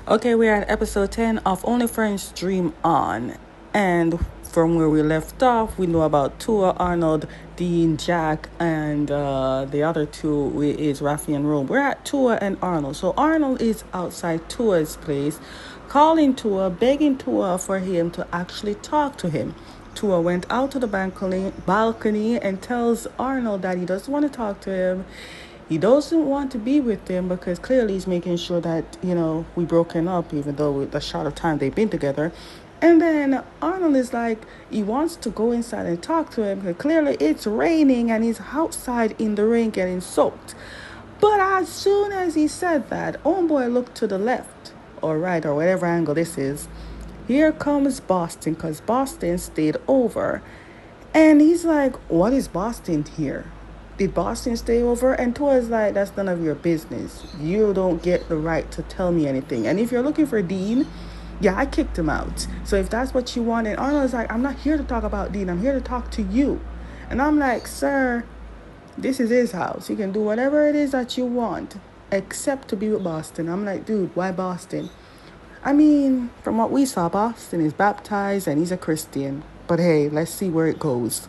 Okay, we're at episode 10 of Only Friends Dream On. And from where we left off, we know about Tua, Arnold, Dean, Jack, and the other two is Rafi and Rome. We're at Tua and Arnold. So Arnold is outside Tua's place, calling Tua, begging Tua for him to actually talk to him. Tua went out to the balcony and tells Arnold that he doesn't want to talk to him. He doesn't want to be with him because clearly he's making sure that, we broken up, even though with the short of time they've been together. And then Arnold is like, he wants to go inside and talk to him because clearly it's raining and he's outside in the rain getting soaked. But as soon as he said that, homeboy looked to the left or right or whatever angle this is. Here comes Boston because Boston stayed over. And he's like, what is Boston here? Did Boston stay over? And Tua's like, that's none of your business. You don't get the right to tell me anything. And if you're looking for Dean, yeah, I kicked him out. So if that's what you want, and Arnold's like, I'm not here to talk about Dean. I'm here to talk to you. And I'm like, sir, this is his house. You can do whatever it is that you want, except to be with Boston. I'm like, dude, why Boston? I mean, from what we saw, Boston is baptized and he's a Christian. But hey, let's see where it goes.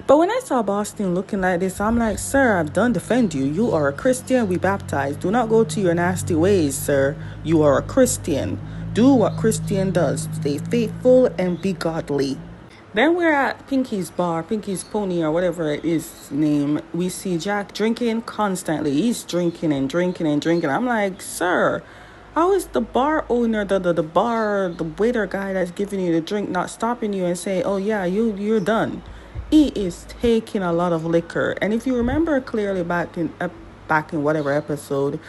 But when I saw Boston looking like this, I'm like, sir, I've done defend you. You are a Christian, we baptized. Do not go to your nasty ways, sir. You are a Christian. Do what Christian does. Stay faithful and be godly. Then we're at Pinky's bar, Pinky's Pony or whatever it is name. We see Jack drinking constantly. He's drinking and drinking and drinking. I'm like, sir, how is the bar owner, the waiter guy that's giving you the drink not stopping you and say, oh yeah, you're done? He is taking a lot of liquor. And if you remember clearly back in whatever episode,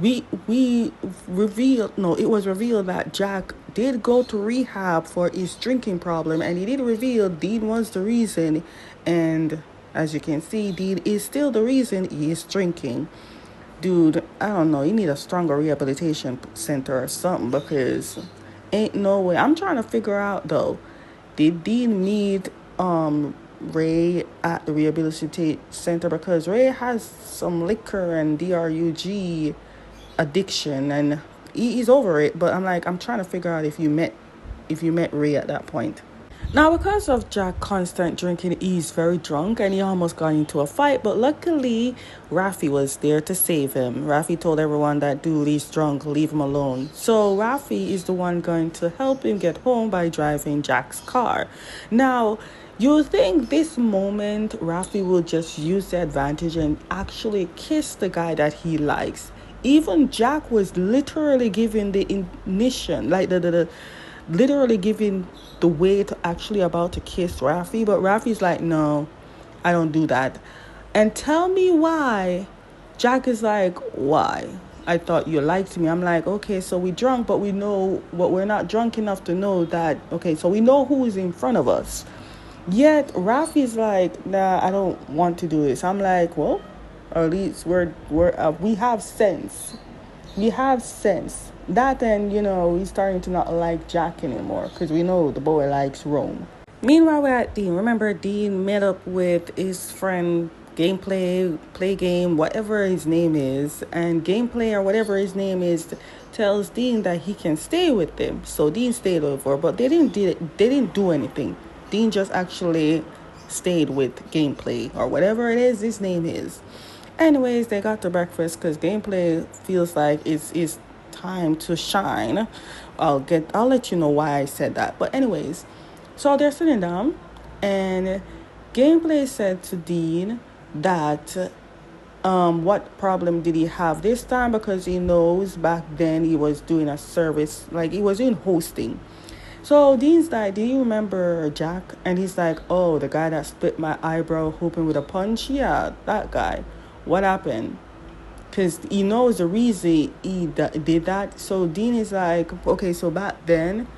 it was revealed that Jack did go to rehab for his drinking problem, and he did reveal Dean was the reason. And as you can see, Dean is still the reason he is drinking. Dude, I don't know, you need a stronger rehabilitation center or something, because ain't no way. I'm trying to figure out though, did Dean need Ray at the rehabilitation center? Because Ray has some liquor and drug addiction and he's over it. But I'm trying to figure out if you met Ray at that point. Now, because of Jack constant drinking, he's very drunk and he almost got into a fight. But luckily, Rafi was there to save him. Rafi told everyone that, dude, he's drunk, leave him alone. So Rafi is the one going to help him get home by driving Jack's car. Now, you think this moment Rafi will just use the advantage and actually kiss the guy that he likes. Even Jack was literally giving the ignition, like the literally giving the way to actually about to kiss Rafi. But Rafi's like, no, I don't do that. And tell me why. Jack is like, why? I thought you liked me. I'm like, okay, so we drunk, but we know what we're not drunk enough to know that, okay, so we know who is in front of us. Yet Rafi's like, nah, I don't want to do this. I'm like, well, or at least we have sense. We have sense. That, and he's starting to not like Jack anymore because we know the boy likes Rome. Meanwhile, we're at Dean. Remember, Dean met up with his friend Gameplay, Play Game, whatever his name is, and Gameplay or whatever his name is tells Dean that he can stay with them. So Dean stayed over, but they didn't do anything. Dean just actually stayed with Gameplay or whatever it is his name is. Anyways, they got to breakfast because Gameplay feels like it's time to shine. I'll let you know why I said that. But anyways, so they're sitting down and Gameplay said to Dean that what problem did he have this time, because he knows back then he was doing a service, like he was doing hosting. So Dean's like, do you remember Jack? And he's like, oh, the guy that split my eyebrow hoping with a punch? Yeah, that guy. What happened? Because he knows the reason he did that. So Dean is like, okay, so back then,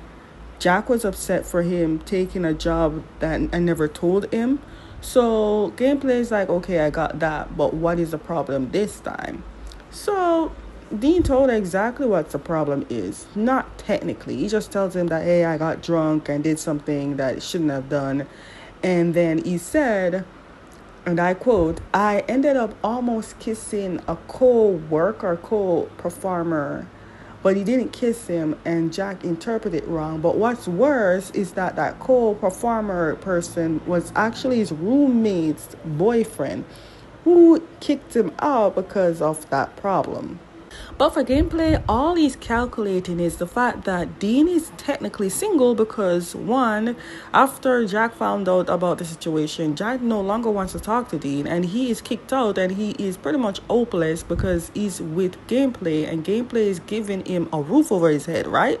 Jack was upset for him taking a job that I never told him. So Gameplay is like, okay, I got that. But what is the problem this time? So Dean told exactly what the problem is. Not technically. He just tells him that, hey, I got drunk and did something that I shouldn't have done. And then he said, and I quote, I ended up almost kissing a co-worker, co-performer but he didn't kiss him, and Jack interpreted it wrong. But what's worse is that that co-performer person was actually his roommate's boyfriend, who kicked him out because of that problem. But for gameplay, all he's calculating is the fact that Dean is technically single because, one, after Jack found out about the situation, Jack no longer wants to talk to Dean, and he is kicked out, and he is pretty much hopeless because he's with gameplay, and gameplay is giving him a roof over his head, right?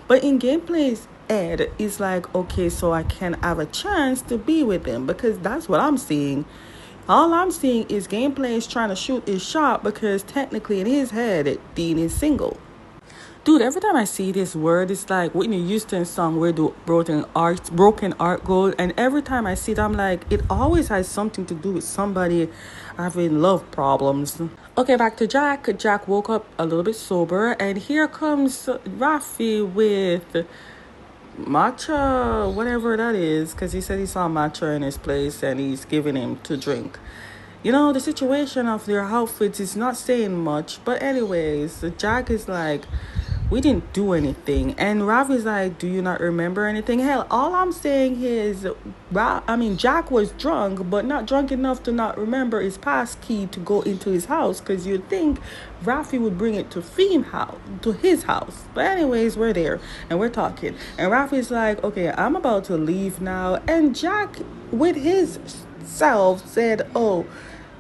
But in gameplay's head, it's like, okay, so I can have a chance to be with him, because that's what I'm seeing. All I'm seeing is gameplay is trying to shoot his shot because technically in his head, Dean is single. Dude, every time I see this word, it's like Whitney Houston's song, Where Do Broken Art Go? And every time I see it, I'm like, it always has something to do with somebody having love problems. Okay, back to Jack. Jack woke up a little bit sober, and here comes Rafi with matcha, whatever that is, because he said he saw matcha in his place and he's giving him to drink. You know, the situation of their outfits is not saying much, but anyways, Jack is like, we didn't do anything, and Ravi's like, do you not remember anything? Hell, all I'm saying is, Jack was drunk, but not drunk enough to not remember his pass key to go into his house, because you'd think Rafi would bring it to his house. But anyways, we're there and we're talking, and Rafi's like, okay, I'm about to leave now, and Jack with his self said, oh,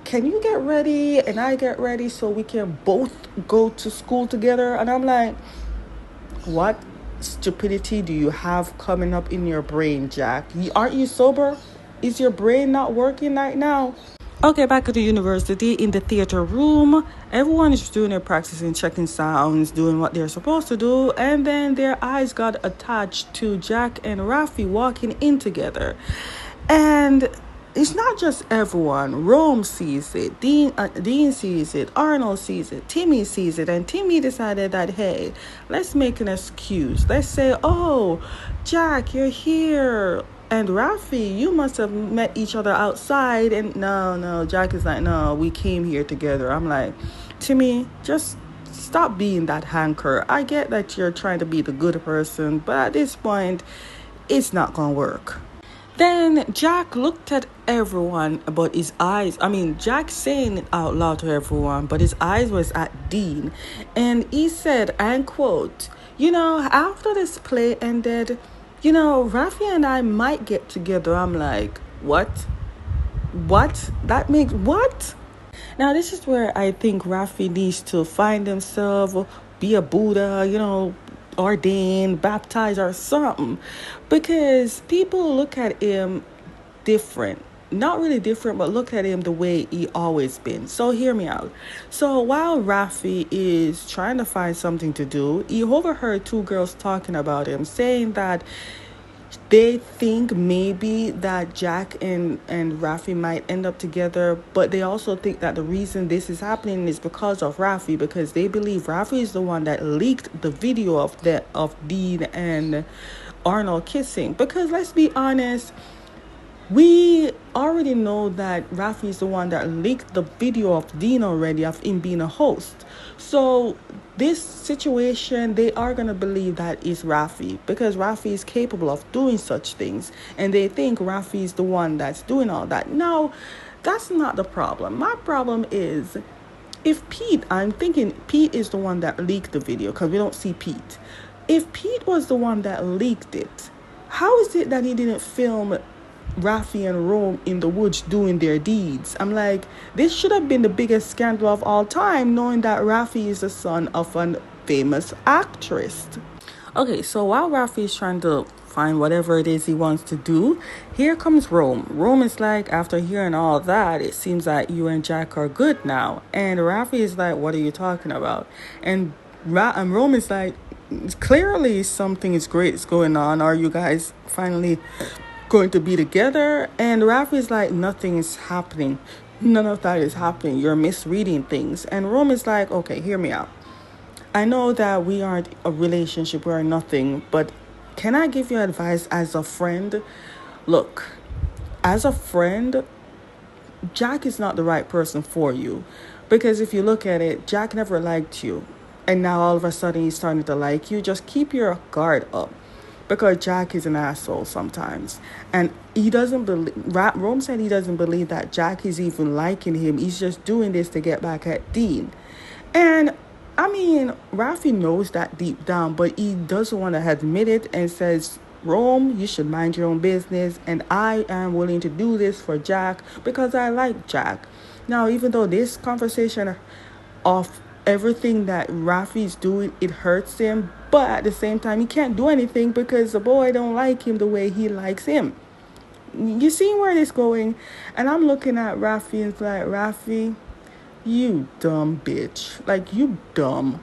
can you get ready and I get ready so we can both go to school together? And I'm like, what stupidity do you have coming up in your brain, Jack? Aren't you sober? Is your brain not working right now? Okay, back at the university in the theater room, everyone is doing their practicing, checking sounds, doing what they're supposed to do, and then their eyes got attached to Jack and Rafi walking in together. And it's not just everyone. Rome sees it. Dean sees it. Arnold sees it. Timmy sees it. And Timmy decided that, hey, let's make an excuse. Let's say, oh, Jack, you're here. And Rafi, you must have met each other outside. And no, Jack is like, no, we came here together. I'm like, Timmy, just stop being that hanker. I get that you're trying to be the good person, but at this point, it's not going to work. Then Jack looked at everyone, but his eyes, Jack saying it out loud to everyone, but his eyes was at Dean. And he said, and quote, after this play ended, Rafi and I might get together. I'm like, what? What? That makes what? Now, this is where I think Rafi needs to find himself, be a Buddha, ordained, baptized or something, because people look at him different. Not really different, but look at him the way he always been. So hear me out. So while Rafi is trying to find something to do, he overheard two girls talking about him, saying that they think maybe that Jack and Rafi might end up together, but they also think that the reason this is happening is because of Rafi, because they believe Rafi is the one that leaked the video of Dean and Arnold kissing. Because let's be honest, we already know that Rafi is the one that leaked the video of Dean already, of him being a host. So this situation, they are going to believe that is Rafi, because Rafi is capable of doing such things, and they think Rafi is the one that's doing all that. No, that's not the problem. My problem is, if I'm thinking Pete is the one that leaked the video, because we don't see Pete. If Pete was the one that leaked it, how is it that he didn't film Rafi and Rome in the woods doing their deeds? I'm like, this should have been the biggest scandal of all time, knowing that Rafi is the son of a famous actress. Okay, so while Rafi is trying to find whatever it is he wants to do, here comes Rome. Rome is like, after hearing all that, it seems like you and Jack are good now. And Rafi is like, what are you talking about? And Rome is like, clearly something is great is going on. Are you guys finally going to be together? And Rafi is like, nothing is happening. None of that is happening. You're misreading things. And Rome is like, okay, hear me out. I know that we aren't a relationship, we're nothing, but can I give you advice as a friend? Look, as a friend, Jack is not the right person for you, because if you look at it, Jack never liked you. and now all of a sudden he's starting to like you, just keep your guard up. Because Jack is an asshole sometimes. And he doesn't believe, Rome said he doesn't believe that Jack is even liking him. He's just doing this to get back at Dean. And I mean, Rafi knows that deep down, but he doesn't want to admit it and says, Rome, you should mind your own business. And I am willing to do this for Jack because I like Jack. Now, even though this conversation of everything that Rafi's doing, it hurts him, but at the same time he can't do anything because the boy don't like him the way he likes him. You see where this going? And I'm looking at Rafi and it's like, Rafi, you dumb bitch, like you dumb.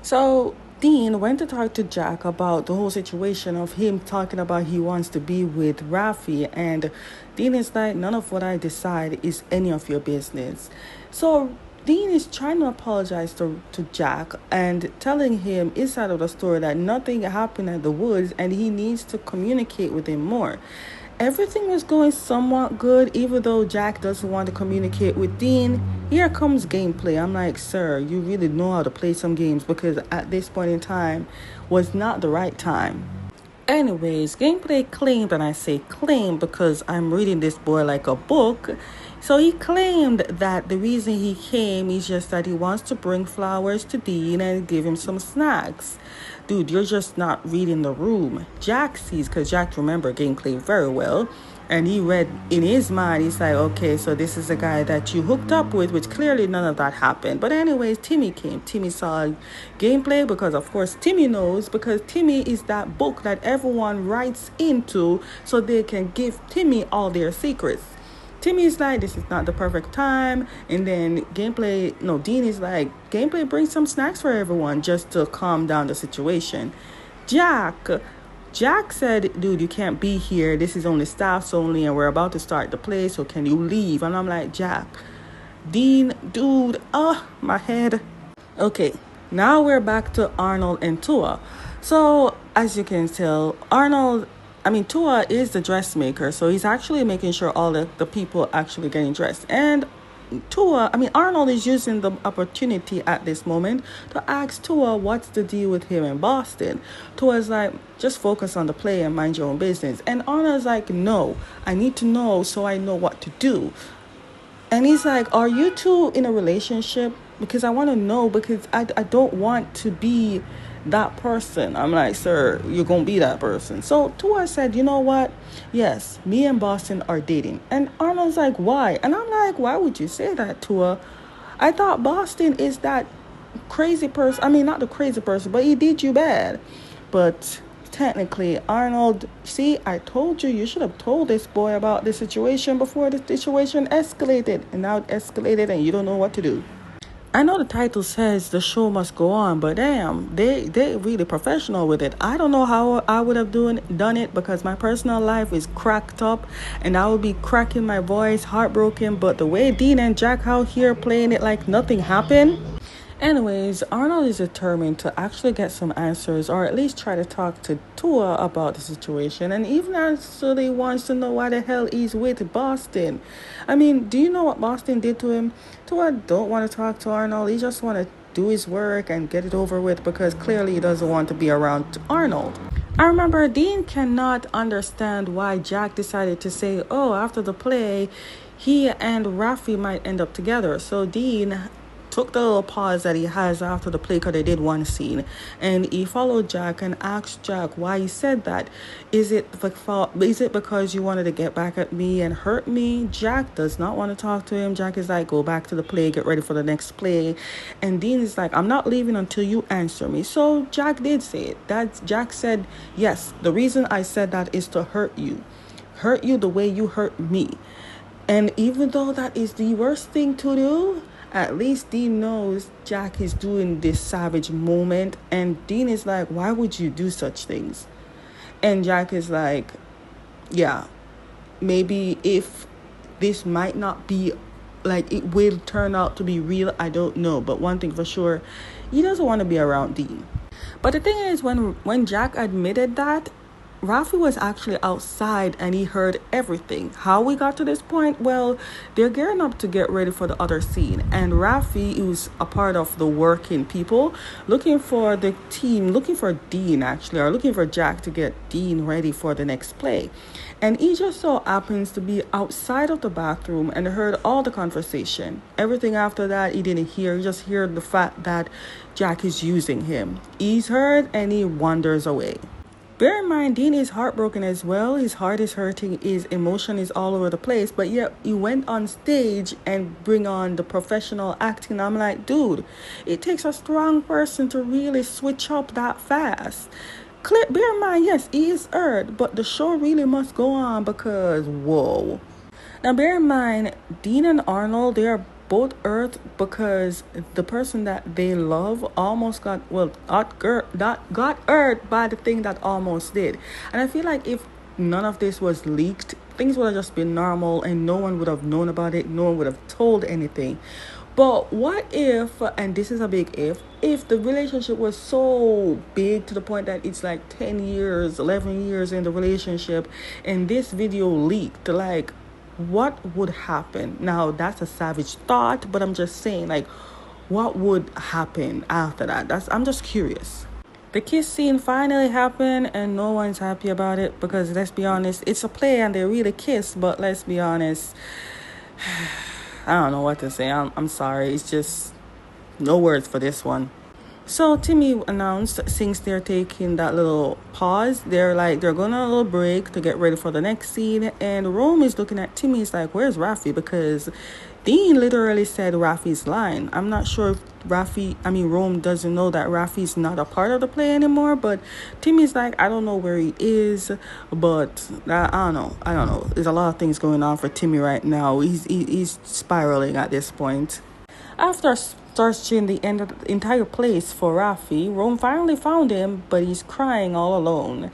So Dean went to talk to Jack about the whole situation of him talking about he wants to be with Rafi, and Dean is like, none of what I decide is any of your business. So Dean is trying to apologize to Jack and telling him inside of the story that nothing happened at the woods and he needs to communicate with him more. Everything was going somewhat good, even though Jack doesn't want to communicate with Dean. Here comes gameplay. I'm like, sir, you really know how to play some games, because at this point in time was not the right time. Anyways, gameplay claimed, and I say claimed because I'm reading this boy like a book. So he claimed that the reason he came is just that he wants to bring flowers to Dean and give him some snacks. Dude, you're just not reading the room. Jack sees, because Jack remember gameplay very well. And he read in his mind, he's like, okay, so this is a guy that you hooked up with, which clearly none of that happened. But anyways, Timmy came. Timmy saw gameplay because, of course, Timmy knows, because Timmy is that book that everyone writes into so they can give Timmy all their secrets. Timmy's like, this is not the perfect time. And then Dean is like, gameplay, bring some snacks for everyone just to calm down the situation. Jack said, dude, you can't be here. This is only staffs only, and we're about to start the play, so can you leave? And I'm like, Jack, Dean, dude, my head. Okay, now we're back to Arnold and Tua. So, as you can tell, Tua is the dressmaker, so he's actually making sure all the people actually getting dressed. And Arnold is using the opportunity at this moment to ask Tua what's the deal with him in Boston. Tua's like, just focus on the play and mind your own business. And Arnold's like, no, I need to know so I know what to do. And he's like, are you two in a relationship? Because I want to know, because I don't want to be that person. I'm like, sir, you're going to be that person. So Tua said, you know what? Yes, me and Boston are dating. And Arnold's like, why? And I'm like, why would you say that, Tua? I thought Boston is that crazy person. I mean, not the crazy person, but he did you bad. But technically, Arnold, see, I told you should have told this boy about the situation before the situation escalated. And now it escalated and you don't know what to do. I know the title says the show must go on, but damn, they really professional with it. I don't know how I would have done it, because my personal life is cracked up and I would be cracking my voice, heartbroken. But the way Dean and Jack out here playing it like nothing happened. Anyways, Arnold is determined to actually get some answers, or at least try to talk to Tua about the situation, and even actually wants to know why the hell he's with Boston. I mean, do you know what Boston did to him? Tua don't want to talk to Arnold. He just want to do his work and get it over with, because clearly he doesn't want to be around Arnold. I remember Dean cannot understand why Jack decided to say, after the play, he and Rafi might end up together. So Dean took the little pause that he has after the play, because they did one scene, and he followed Jack and asked Jack why he said that. Is it because you wanted to get back at me and hurt me? Jack does not want to talk to him. Jack is like, go back to the play, get ready for the next play. And Dean is like, I'm not leaving until you answer me. So Jack did say it. Jack said, yes, the reason I said that is to hurt you the way you hurt me. And even though that is the worst thing to do, at least Dean knows Jack is doing this savage moment. And Dean is like, why would you do such things? And Jack is like, yeah, maybe if this might not be, like, it will turn out to be real, I don't know. But one thing for sure, he doesn't want to be around Dean. But the thing is, when Jack admitted that, Rafi was actually outside and he heard everything. How we got to this point? Well, they're gearing up to get ready for the other scene. And Rafi, who's a part of the working people, looking for the team, looking for Dean actually, or looking for Jack to get Dean ready for the next play. And he just so happens to be outside of the bathroom and heard all the conversation. Everything after that he didn't hear. He just heard the fact that Jack is using him. He's heard and he wanders away. Bear in mind, Dean is heartbroken as well. His heart is hurting. His emotion is all over the place. But yet, he went on stage and bring on the professional acting. I'm like, dude, it takes a strong person to really switch up that fast. Bear in mind, yes, he is hurt, but the show really must go on because, whoa. Now, bear in mind, Dean and Arnold, they are both hurt because the person that they love almost got hurt by the thing that almost did. And I feel like if none of this was leaked, things would have just been normal and no one would have known about it. No one would have told anything. But what if, and this is a big if the relationship was so big to the point that it's like 10 years, 11 years in the relationship and this video leaked, like, what would happen? Now, that's a savage thought, but I'm just saying, like, what would happen after that? I'm just curious. The kiss scene finally happened and no one's happy about it because, let's be honest, it's a play and they really kiss, but let's be honest, I don't know what to say. I'm sorry. It's just no words for this one. So Timmy announced, since they're taking that little pause, they're going on a little break to get ready for the next scene. And Rome is looking at Timmy. He's like, where's Rafi? Because Dean literally said Rafi's line. I'm not sure if Rome doesn't know that Rafi's not a part of the play anymore. But Timmy's like, I don't know where he is. But I don't know. There's a lot of things going on for Timmy right now. He's spiraling at this point. After searching the entire place for Rafi, Rome finally found him, but he's crying all alone.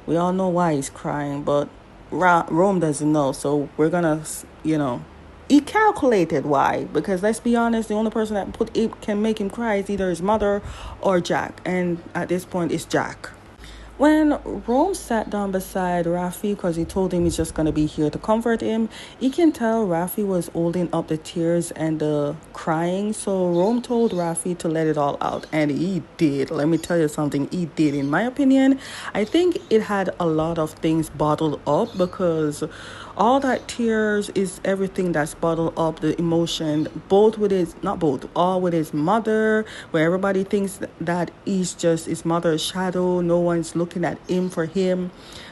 We all know why he's crying, but Rome doesn't know, so we're gonna, he calculated why, because let's be honest, the only person that can make him cry is either his mother or Jack, and at this point it's Jack. When Rome sat down beside Rafi, because he told him he's just going to be here to comfort him, he can tell Rafi was holding up the tears and the crying. So Rome told Rafi to let it all out. And he did. Let me tell you something. He did. In my opinion, I think it had a lot of things bottled up because all that tears is everything that's bottled up, the emotion, all with his mother, where everybody thinks that he's just his mother's shadow. No one's looking at him for him.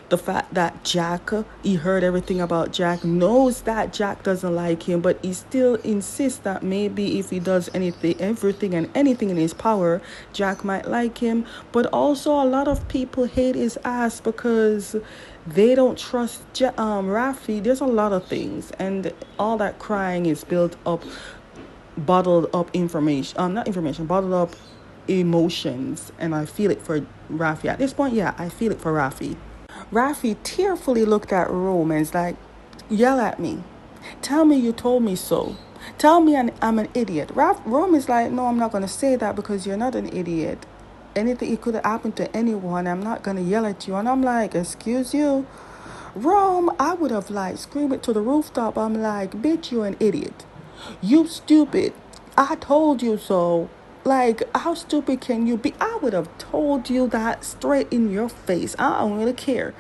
The fact that Jack, he heard everything about Jack, knows that Jack doesn't like him, but he still insists that maybe if he does everything and anything in his power, Jack might like him. But also a lot of people hate his ass because they don't trust Rafi. There's a lot of things, and all that crying is built up, bottled up bottled up emotions, and I feel it for Rafi. At this point, yeah, I feel it for Rafi. Rafi tearfully looked at Rome and is like, yell at me. Tell me you told me so. Tell me I'm an idiot. Rome is like, no, I'm not going to say that because you're not an idiot. Anything, it could have happened to anyone. I'm not going to yell at you. And I'm like, excuse you? Rome, I would have screamed it to the rooftop. I'm like, bitch, you're an idiot. You stupid. I told you so. How stupid can you be? I would have told you that straight in your face. I don't really care.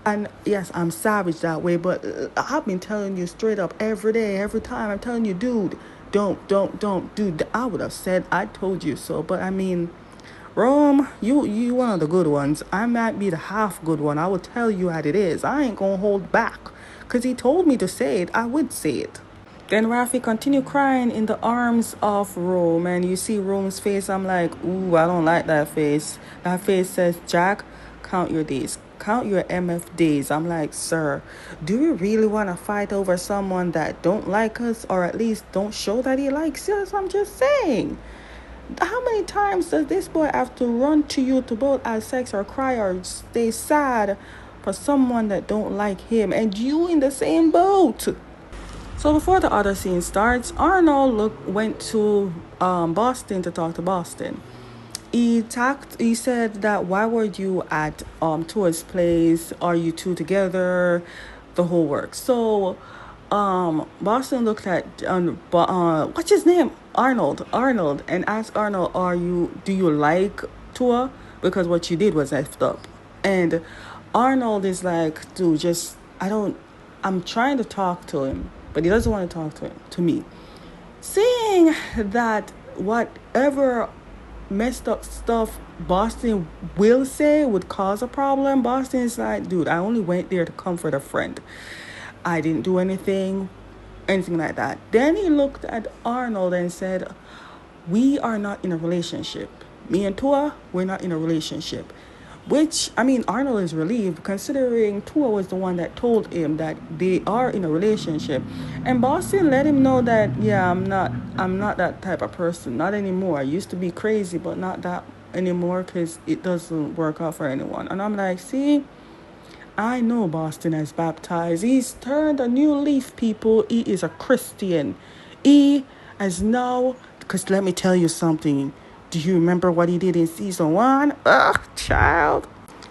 And yes, I'm savage that way, but I've been telling you straight up every day, every time. I'm telling you, dude, don't, dude. I would have said, I told you so. But Rome, you one of the good ones. I might be the half good one. I will tell you how it is. I ain't gonna hold back. Because he told me to say it, I would say it. Then Rafi continued crying in the arms of Rome, and you see Rome's face. I'm like, ooh, I don't like that face. That face says, Jack, count your days. Count your MF days. I'm like, sir, do you really want to fight over someone that don't like us, or at least don't show that he likes us? I'm just saying. How many times does this boy have to run to you to both have sex or cry or stay sad for someone that don't like him, and you in the same boat? So before the other scene starts, Arnold went to Boston to talk to Boston. He said that why were you at Tua's place? Are you two together? The whole work. So Boston looked at what's his name? Arnold, and asked Arnold, do you like Tua? Because what you did was effed up. And Arnold is like, dude, just I don't I'm trying to talk to him, but he doesn't want to talk to me. Seeing that whatever messed up stuff Boston will say would cause a problem, Boston is like, dude, I only went there to comfort a friend. I didn't do anything like that. Then he looked at Arnold and said, we are not in a relationship. Me and Tua, we're not in a relationship. Which, I mean, Arnold is relieved considering Tua was the one that told him that they are in a relationship. And Boston let him know that, yeah, I'm not that type of person. Not anymore. I used to be crazy, but not that anymore because it doesn't work out for anyone. And I'm like, see, I know Boston has baptized. He's turned a new leaf, people. He is a Christian. He has now, because let me tell you something. Do you remember what he did in season 1? Ugh, child.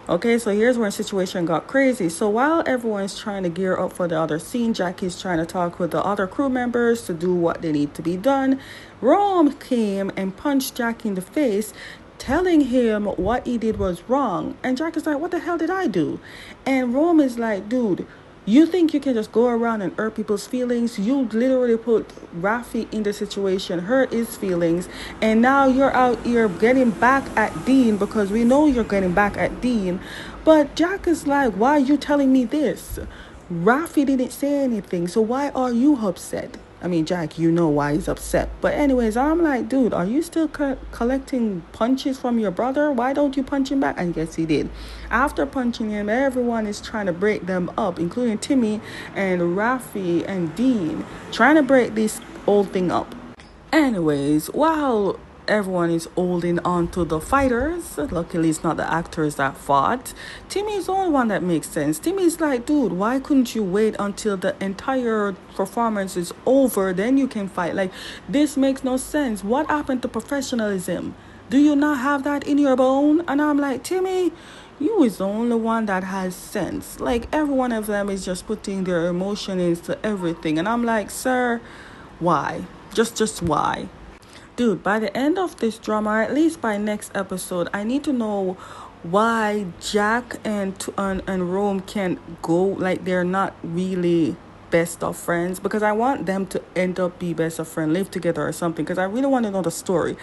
Okay, so here's where the situation got crazy. So while everyone's trying to gear up for the other scene, Jackie's trying to talk with the other crew members to do what they need to be done. Rome came and punched Jackie in the face, telling him what he did was wrong. And Jack is like, what the hell did I do? And Rome is like, dude, you think you can just go around and hurt people's feelings? You literally put Rafi in the situation, hurt his feelings, and now you're out here getting back at Dean because we know you're getting back at Dean. But Jack is like, why are you telling me this? Rafi didn't say anything, so why are you upset? I mean, Jack, you know why he's upset. But anyways, I'm like, dude, are you still collecting punches from your brother? Why don't you punch him back? And yes, he did. After punching him, everyone is trying to break them up, including Timmy and Rafi and Dean, trying to break this old thing up. Anyways, while everyone is holding on to the fighters, luckily it's not the actors that fought, Timmy's the only one that makes sense. Timmy's like, dude, why couldn't you wait until the entire performance is over, then you can fight? Like, this makes no sense. What happened to professionalism? Do you not have that in your bone? And I'm like, Timmy, you is the only one that has sense. Like, every one of them is just putting their emotion into everything. And I'm like, sir, why? Just why? Dude, by the end of this drama, or at least by next episode, I need to know why Jack and Rome can't go, like they're not really best of friends, because I want them to end up be best of friends, live together or something, because I really want to know the story.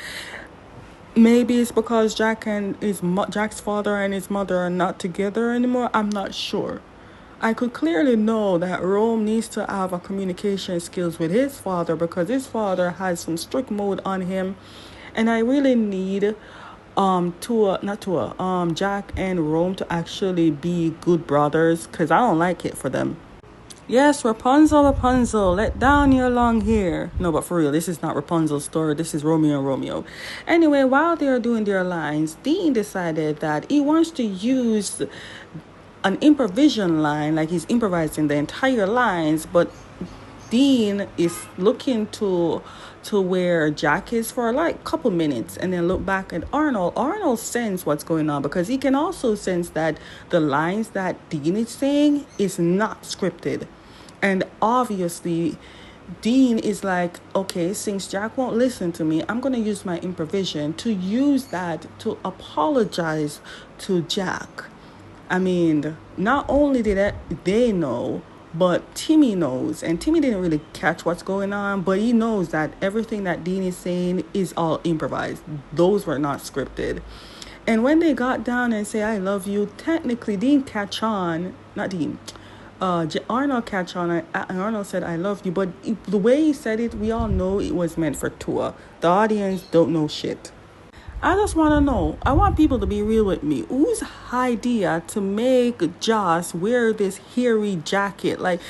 Maybe it's because Jack's father and his mother are not together anymore. I'm not sure. I could clearly know that Rome needs to have a communication skills with his father because his father has some strict mode on him, and I really need Jack and Rome to actually be good brothers because I don't like it for them. Yes, Rapunzel, let down your long hair. No, but for real, this is not Rapunzel's story. This is Romeo and Romeo. Anyway, while they're doing their lines, Dean decided that he wants to use an improvisation line, like he's improvising the entire lines, but Dean is looking to where Jack is for like a couple minutes and then look back at Arnold. Arnold sense what's going on because he can also sense that the lines that Dean is saying is not scripted. And obviously Dean is like, okay, since Jack won't listen to me, I'm going to use my improvisation to use that to apologize to Jack. I mean, not only did they know, but Timmy knows. And Timmy didn't really catch what's going on, but he knows that everything that Dean is saying is all improvised. Those were not scripted. And when they got down and say, I love you, technically Dean catch on, not Dean, Arnold catch on, and Arnold said, I love you. But the way he said it, we all know it was meant for Tua. The audience don't know shit. I just want to know, I want people to be real with me. Whose idea to make Joss wear this hairy jacket? Like,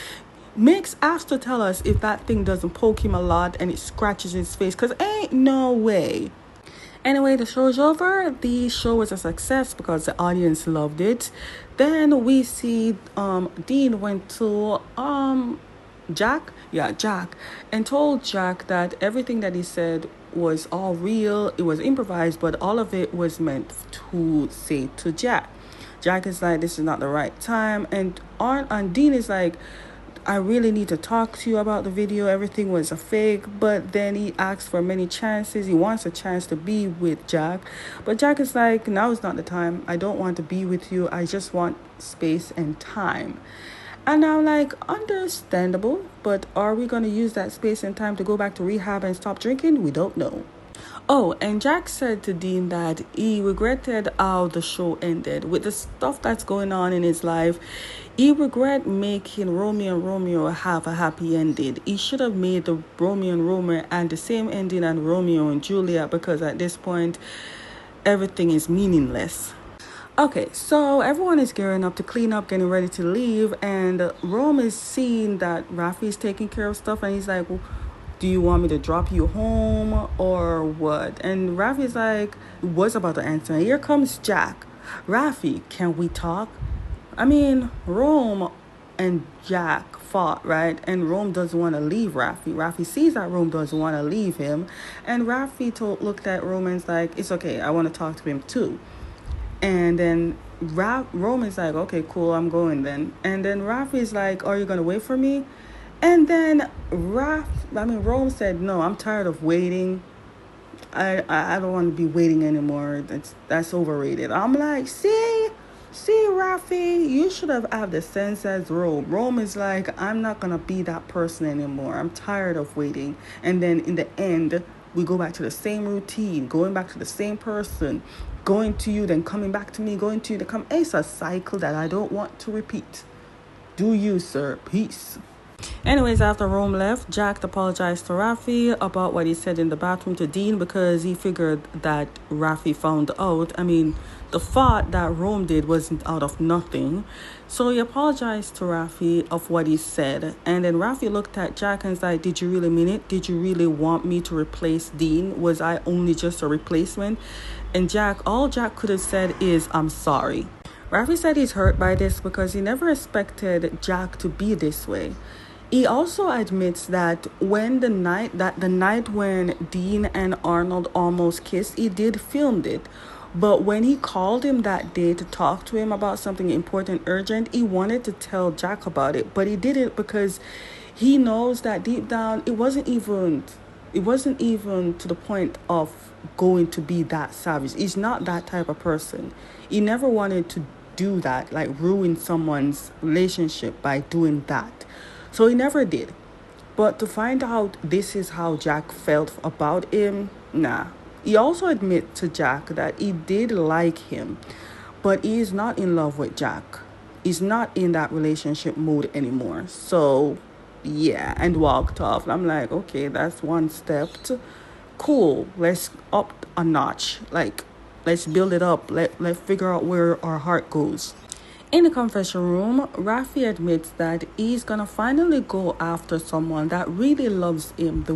Mix has to tell us if that thing doesn't poke him a lot and it scratches his face, because ain't no way. Anyway, the show's over. The show was a success because the audience loved it. Then we see Dean went to Jack, and told Jack that everything that he said was all real. It was improvised, but all of it was meant to say to Jack. Jack is like, this is not the right time. And Dean is like, I really need to talk to you about the video. Everything was a fake. But then he asks for many chances. He wants a chance to be with Jack. But Jack is like, now is not the time. I don't want to be with you. I just want space and time. And I'm like, understandable. But are we going to use that space and time to go back to rehab and stop drinking? We don't know. Oh, and Jack said to Dean that he regretted how the show ended. With the stuff that's going on in his life, he regret making Romeo and Romeo have a happy ending. He should have made the Romeo and Romeo and the same ending as Romeo and Juliet, because at this point, everything is meaningless. Okay, so everyone is gearing up to clean up, getting ready to leave, and Rome is seeing that Rafi is taking care of stuff, and he's like, well, do you want me to drop you home or what? And Rafi's like, was about to answer. Here comes Jack. Rafi, can we talk? I mean, Rome and Jack fought, right? And Rome doesn't want to leave Rafi. Rafi sees that Rome doesn't want to leave him. And Rafi looked at Rome and's like, it's okay, I want to talk to him too. And then Rome is like, okay, cool, I'm going then. And then Rafi's like, are you going to wait for me? And then Rome said, no, I'm tired of waiting. I don't want to be waiting anymore. That's overrated. I'm like, see, Rafi, you should have had the sense as Rome. Rome is like, I'm not going to be that person anymore. I'm tired of waiting. And then in the end, we go back to the same routine, going back to the same person, going to you, then coming back to me, going to you, then come. It's a cycle that I don't want to repeat. Do you, sir? Peace. Anyways, after Rome left, Jack apologized to Rafi about what he said in the bathroom to Dean, because he figured that Rafi found out. I mean, the thought that Rome did wasn't out of nothing. So he apologized to Rafi of what he said. And then Rafi looked at Jack and was like, did you really mean it? Did you really want me to replace Dean? Was I only just a replacement? And all Jack could have said is, I'm sorry. Rafi said he's hurt by this because he never expected Jack to be this way. He also admits that the night when Dean and Arnold almost kissed, he did film it. But when he called him that day to talk to him about something important, urgent, he wanted to tell Jack about it. But he did it because he knows that deep down, it wasn't even to the point of going to be that savage. He's not that type of person. He never wanted to do that, like ruin someone's relationship by doing that. So he never did. But to find out this is how Jack felt about him, nah. He also admit to Jack that he did like him, but he is not in love with Jack. He's not in that relationship mode anymore. So, yeah, and walked off. I'm like, okay, that's one step. Cool, let's up a notch. Like, let's build it up. Let's figure out where our heart goes. In the confession room, Rafi admits that he's gonna finally go after someone that really loves him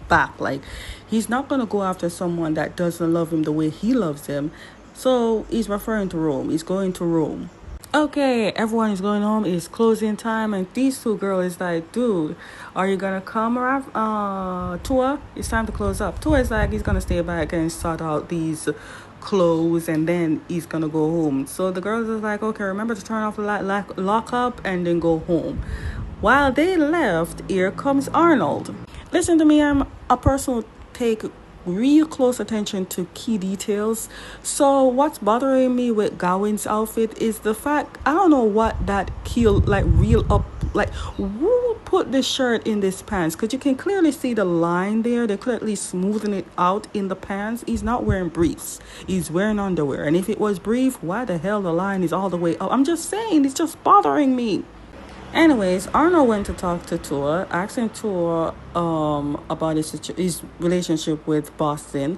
back. Like, he's not gonna go after someone that doesn't love him the way he loves him. So he's referring to Rome. He's going to Rome. Okay, everyone is going home. It's closing time, and these two girls is like, dude, are you gonna come, Tua? It's time to close up. Tua is like, he's gonna stay back and sort out these clothes, and then he's gonna go home. So the girls is like, okay, remember to turn off the lock up and then go home. While they left, here comes Arnold. Listen to me, I'm a person who take real close attention to key details. So what's bothering me with Gawain's outfit is the fact, I don't know what that reel up, like who put this shirt in this pants, because you can clearly see the line there. They're clearly smoothing it out in the pants. He's not wearing briefs, he's wearing underwear. And if it was brief, why the hell the line is all the way up? I'm just saying, it's just bothering me. Anyways, Arnold went to talk to Tua, asking Tua about his relationship with Boston.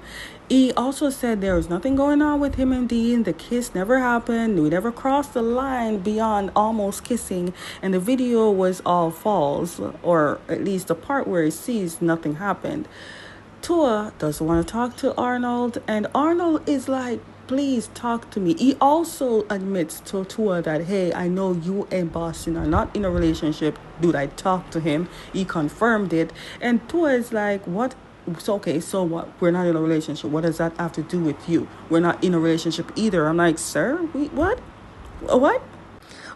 He also said there was nothing going on with him and Dean. The kiss never happened. We never crossed the line beyond almost kissing. And the video was all false, or at least the part where he sees nothing happened. Tua doesn't want to talk to Arnold, and Arnold is like, please talk to me. He also admits to Tua that, hey, I know you and Boston are not in a relationship. Dude, I talked to him. He confirmed it. And Tua is like, what So okay, so what? We're not in a relationship. What does that have to do with you? We're not in a relationship either. I'm like, sir, what? What?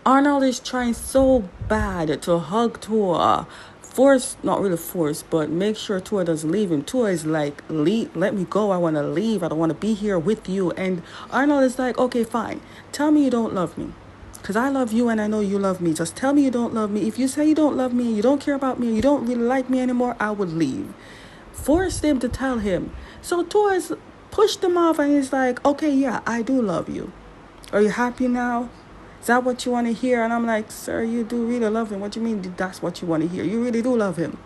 Arnold is trying so bad to hug Tua. Force, not really force, but make sure Tua doesn't leave him. Tua is like, leave, let me go. I want to leave. I don't want to be here with you. And Arnold is like, okay, fine. Tell me you don't love me. Because I love you and I know you love me. Just tell me you don't love me. If you say you don't love me, you don't care about me, you don't really like me anymore, I would leave. Forced him to tell him. So Tua pushed him off and he's like, okay, yeah, I do love you. Are you happy now? Is that what you want to hear? And I'm like, sir, you do really love him. What do you mean that's what you want to hear? You really do love him.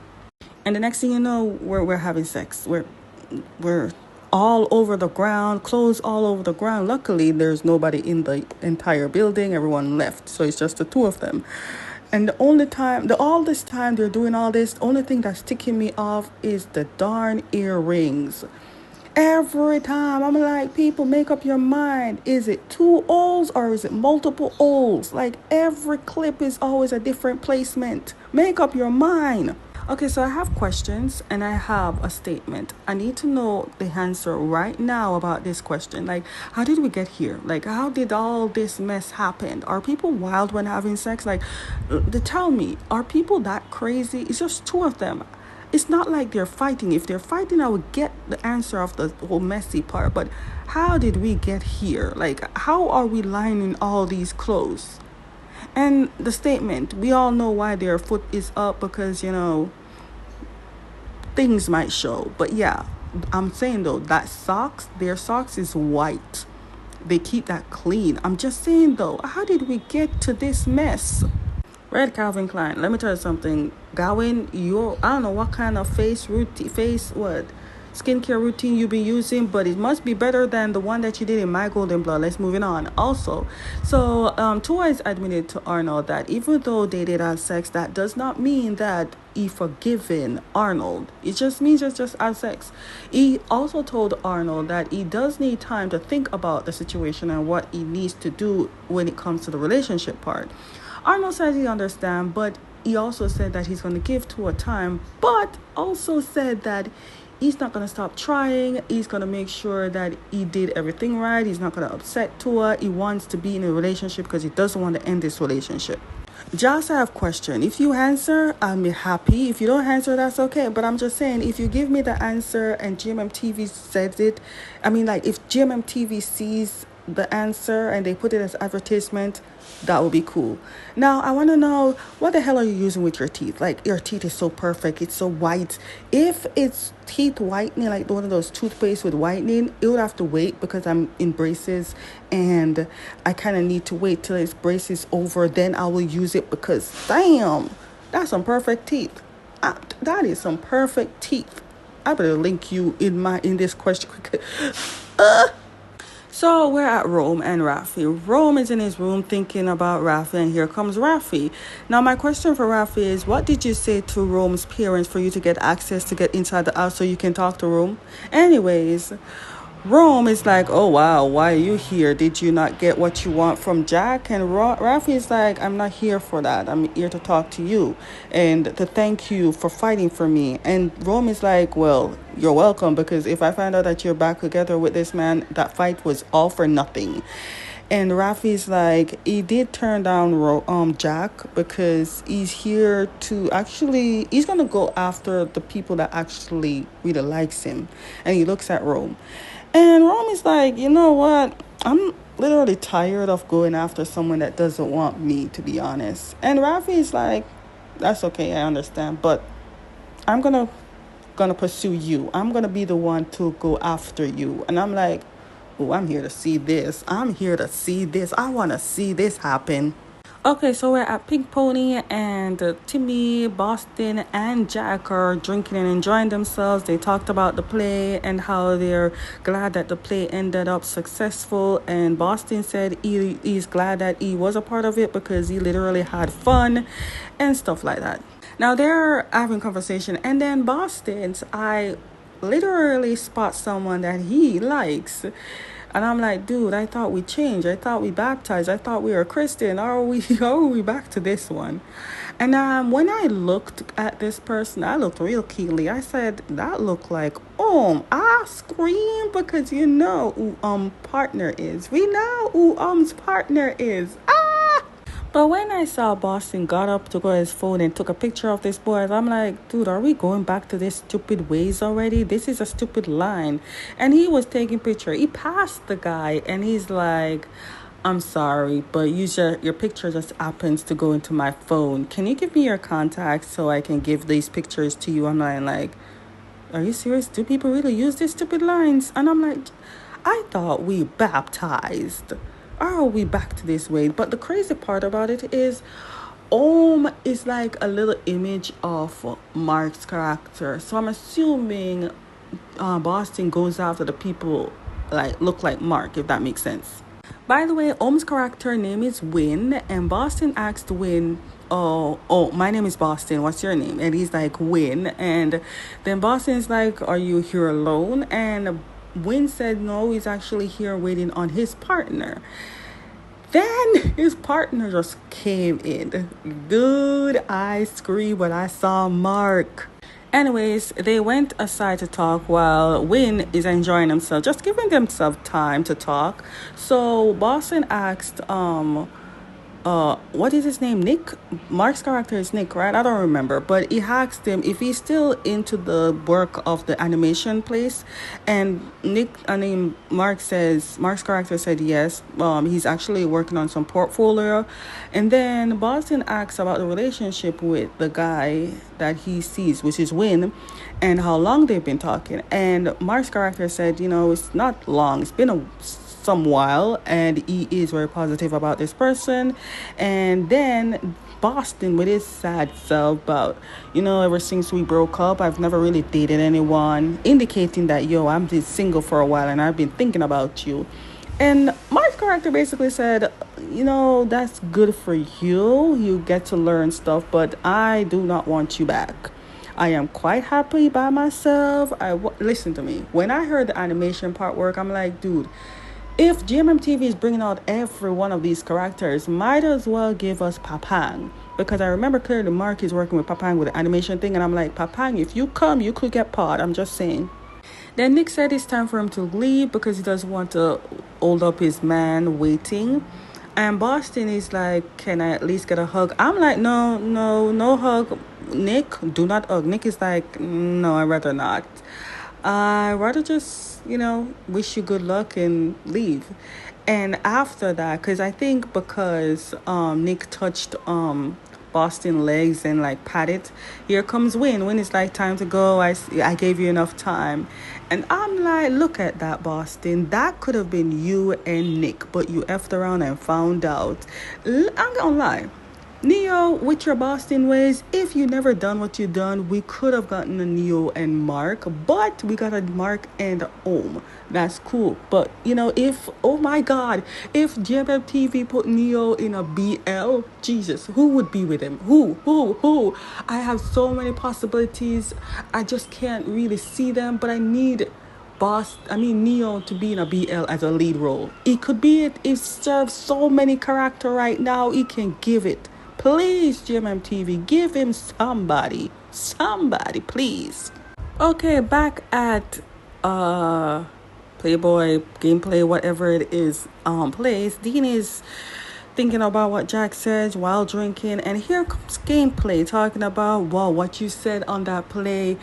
And the next thing you know, we're having sex. We're all over the ground, clothes all over the ground. Luckily, there's nobody in the entire building. Everyone left, so it's just the two of them. And all this time they're doing all this, the only thing that's ticking me off is the darn earrings. Every time I'm like, people, make up your mind. Is it two O's or is it multiple O's? Like every clip is always a different placement. Make up your mind. Okay, so I have questions and I have a statement. I need to know the answer right now about this question. Like, how did we get here? Like, how did all this mess happen? Are people wild when having sex? Like, tell me, are people that crazy? It's just two of them. It's not like they're fighting. If they're fighting, I would get the answer of the whole messy part. But how did we get here? Like, how are we lining all these clothes? And the statement, we all know why their foot is up because, things might show. But yeah, I'm saying though, their socks is white. They keep that clean. I'm just saying though, how did we get to this mess? Red Calvin Klein, let me tell you something. Gawain, I don't know what kind of skincare routine you've been using, but it must be better than the one that you did in My Golden Blood. Let's move on. Also, so Tua is admitted to Arnold that even though they did have sex, that does not mean that he forgiven Arnold. It just means just have sex. He also told Arnold that he does need time to think about the situation and what he needs to do when it comes to the relationship part. Arnold says he understands, but he also said that he's going to give Tua time, but also said that he's not going to stop trying. He's going to make sure that he did everything right. He's not going to upset Tua. He wants to be in a relationship because he doesn't want to end this relationship. Just I have a question. If you answer, I'll be happy. If you don't answer, that's okay. But I'm just saying, if you give me the answer and GMMTV says it, if GMMTV sees the answer and they put it as advertisement, that would be cool. Now I want to know, what the hell are you using with your teeth? Like, your teeth is so perfect, it's so white. If it's teeth whitening, like one of those toothpaste with whitening, it would have to wait because I'm in braces and I kind of need to wait till its braces over, then I will use it because damn, that's some perfect teeth. That is some perfect teeth. I better link you in this question. So we're at Rome and Rafi. Rome is in his room thinking about Rafi, and here comes Rafi. Now, my question for Rafi is, what did you say to Rome's parents for you to get access to get inside the house so you can talk to Rome? Anyways, Rome is like, oh, wow, why are you here? Did you not get what you want from Jack? And Rafi is like, I'm not here for that. I'm here to talk to you and to thank you for fighting for me. And Rome is like, well, you're welcome, because if I find out that you're back together with this man, that fight was all for nothing. And Rafi's like, he did turn down Jack because he's here to he's going to go after the people that actually really likes him. And he looks at Rome. And Rome is like, you know what? I'm literally tired of going after someone that doesn't want me, to be honest. And Rafi is like, that's okay, I understand. But I'm gonna pursue you. I'm going to be the one to go after you. And I'm like, oh, I'm here to see this. I want to see this happen. Okay, so we're at Pink Pony, and Timmy, Boston, and Jack are drinking and enjoying themselves. They talked about the play and how they're glad that the play ended up successful. And Boston said he's glad that he was a part of it because he literally had fun and stuff like that. Now they're having conversation, and then Boston's, I literally spot someone that he likes. And I'm like, dude, I thought we changed. I thought we baptized. I thought we were Christian. Are we are we back to this one? And when I looked at this person, I looked real keenly. I said, that looked like I screamed because you know who partner is. We know who partner is. But when I saw Boston got up to go his phone and took a picture of this boy, I'm like, dude, are we going back to this stupid ways already? This is a stupid line. And he was taking picture. He passed the guy and he's like, I'm sorry, but your picture just happens to go into my phone. Can you give me your contact so I can give these pictures to you? I'm like, are you serious? Do people really use these stupid lines? And I'm like, I thought we baptized. Are we back to this way? But the crazy part about it is is like a little image of Mark's character. So I'm assuming Boston goes after the people like look like Mark, if that makes sense. By the way, Om's character name is Win, and Boston asked Win, my name is Boston, what's your name? And he's like, Win. And then Boston's like, are you here alone? And Win said no, he's actually here waiting on his partner. Then his partner just came in. Dude, I screamed when I saw Mark. Anyways, they went aside to talk while Win is enjoying himself, just giving themselves time to talk. So Boston asked, what is his name? Nick? Mark's character is Nick, right? I don't remember. But he asked him if he's still into the work of the animation place. And Mark's character said yes. He's actually working on some portfolio. And then Boston asks about the relationship with the guy that he sees, which is Win, and how long they've been talking. And Mark's character said, it's not long. It's been some while, and he is very positive about this person. And then Boston with his sad self about, ever since we broke up, I've never really dated anyone, indicating that I'm just single for a while and I've been thinking about you. And Mark's character basically said, that's good for you. You get to learn stuff, but I do not want you back. I am quite happy by myself. Listen to me. When I heard the animation part work, I'm like, dude, if GMMTV is bringing out every one of these characters, might as well give us Papang. Because I remember clearly Mark is working with Papang with the animation thing. And I'm like, Papang, if you come, you could get pod. I'm just saying. Then Nick said it's time for him to leave because he doesn't want to hold up his man waiting. And Boston is like, can I at least get a hug? I'm like, no hug. Nick, do not hug. Nick is like, no, I'd rather not. I'd rather just, wish you good luck and leave. And after that, because Nick touched Boston legs and like pat it, here comes Win. When it's like time to go, I gave you enough time. And I'm like, look at that, Boston. That could have been you and Nick, but you effed around and found out. I'm gonna lie. Neo, with your Boston ways, if you never done what you done, we could have gotten a Neo and Mark, but we got a Mark and Om. That's cool. But, if GMMTV put Neo in a BL, Jesus, who would be with him? Who? I have so many possibilities. I just can't really see them, but I need Neo to be in a BL as a lead role. He could be it. He serves so many characters right now. He can give it. Please, GMMTV, give him somebody, please. Okay, back at Playboy gameplay, whatever it is, plays. Dean is thinking about what Jack says while drinking, and here comes gameplay talking about, what you said on that play,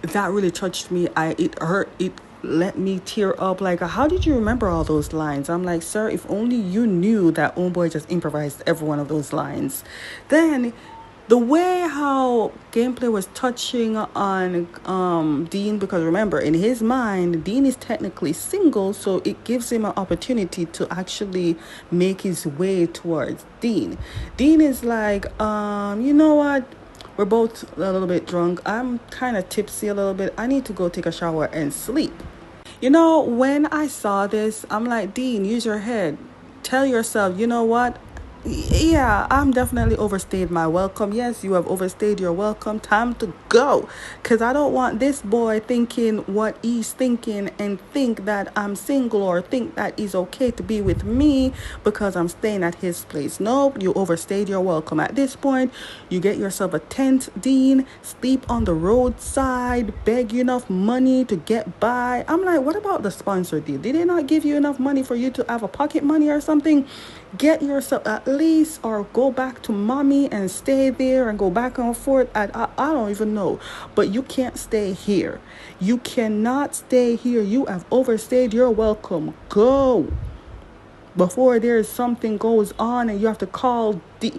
that really touched me. It hurt. It let me tear up. Like, how did you remember all those lines? I'm like, sir, if only you knew that Homeboy just improvised every one of those lines. Then the way how gameplay was touching on Dean, because remember, in his mind, Dean is technically single, so it gives him an opportunity to actually make his way towards Dean. Dean is like, you know what? We're both a little bit drunk. I'm kind of tipsy a little bit. I need to go take a shower and sleep. When I saw this, I'm like, Dean, use your head. Tell yourself, you know what? Yeah, I'm definitely overstayed my welcome. Yes, you have overstayed your welcome. Time to go. Because I don't want this boy thinking what he's thinking and think that I'm single or think that he's okay to be with me because I'm staying at his place. Nope, you overstayed your welcome. At this point, you get yourself a tent, Dean, sleep on the roadside, beg you enough money to get by. I'm like, what about the sponsor deal? Did they not give you enough money for you to have a pocket money or something? Get yourself at least, or go back to mommy and stay there and go back and forth. I don't even know. But you can't stay here. You cannot stay here. You have overstayed your welcome. Go before there's something goes on and you have to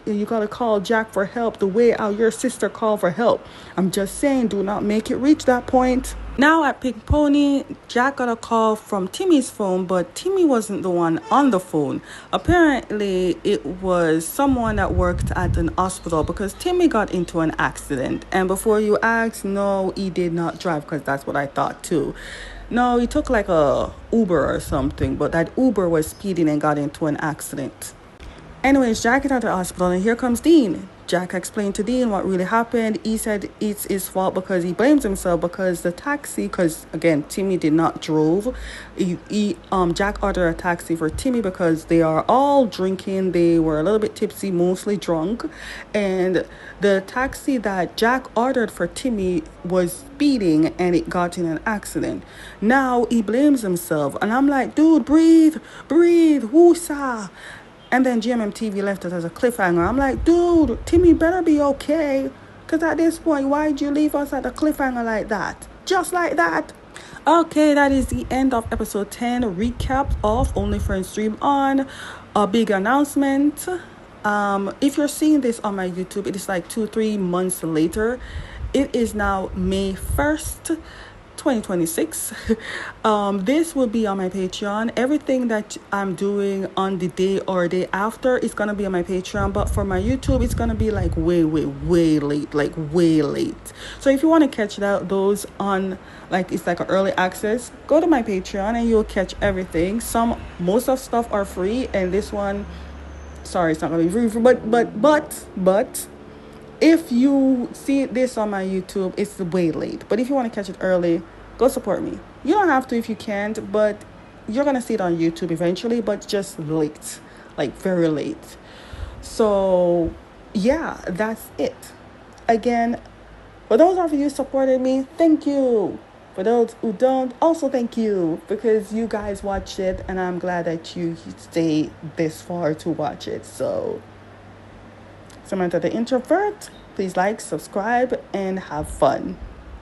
you gotta call Jack for help the way how your sister called for help. I'm just saying, do not make it reach that point. Now at Pink Pony, Jack got a call from Timmy's phone, but Timmy wasn't the one on the phone. Apparently, it was someone that worked at an hospital because Timmy got into an accident. And before you ask, no, he did not drive, because that's what I thought too. No, he took like a Uber or something, but that Uber was speeding and got into an accident. Anyways, Jack is at the hospital and here comes Dean. Jack explained to Dean what really happened. He said it's his fault because he blames himself because the taxi, because again, Timmy did not drove. Jack ordered a taxi for Timmy because they are all drinking. They were a little bit tipsy, mostly drunk. And the taxi that Jack ordered for Timmy was speeding and it got in an accident. Now he blames himself. And I'm like, dude, breathe, woosah. And then GMMTV left it as a cliffhanger. I'm like, dude, Timmy better be okay. Because at this point, why'd you leave us at a cliffhanger like that? Just like that. Okay, that is the end of episode 10. Recap of Only Friends Dream On. A big announcement. If you're seeing this on my YouTube, it is like 2-3 months later. It is now May 1st. 2026. This will be on my Patreon. Everything that I'm doing on the day or day after is gonna be on my Patreon, but for my YouTube it's gonna be like way late, like way late. So if you want to catch those on, like, it's like an early access, go to my Patreon and you'll catch everything. Most of stuff are free, and this one, sorry, it's not gonna be free, but if you see this on my YouTube, it's way late. But if you want to catch it early, go support me. You don't have to if you can't, but you're going to see it on YouTube eventually, but just late, like very late. So, yeah, that's it. Again, for those of you who supported me, thank you. For those who don't, also thank you, because you guys watched it, and I'm glad that you stayed this far to watch it. So, Samantha the Introvert, please like, subscribe, and have fun.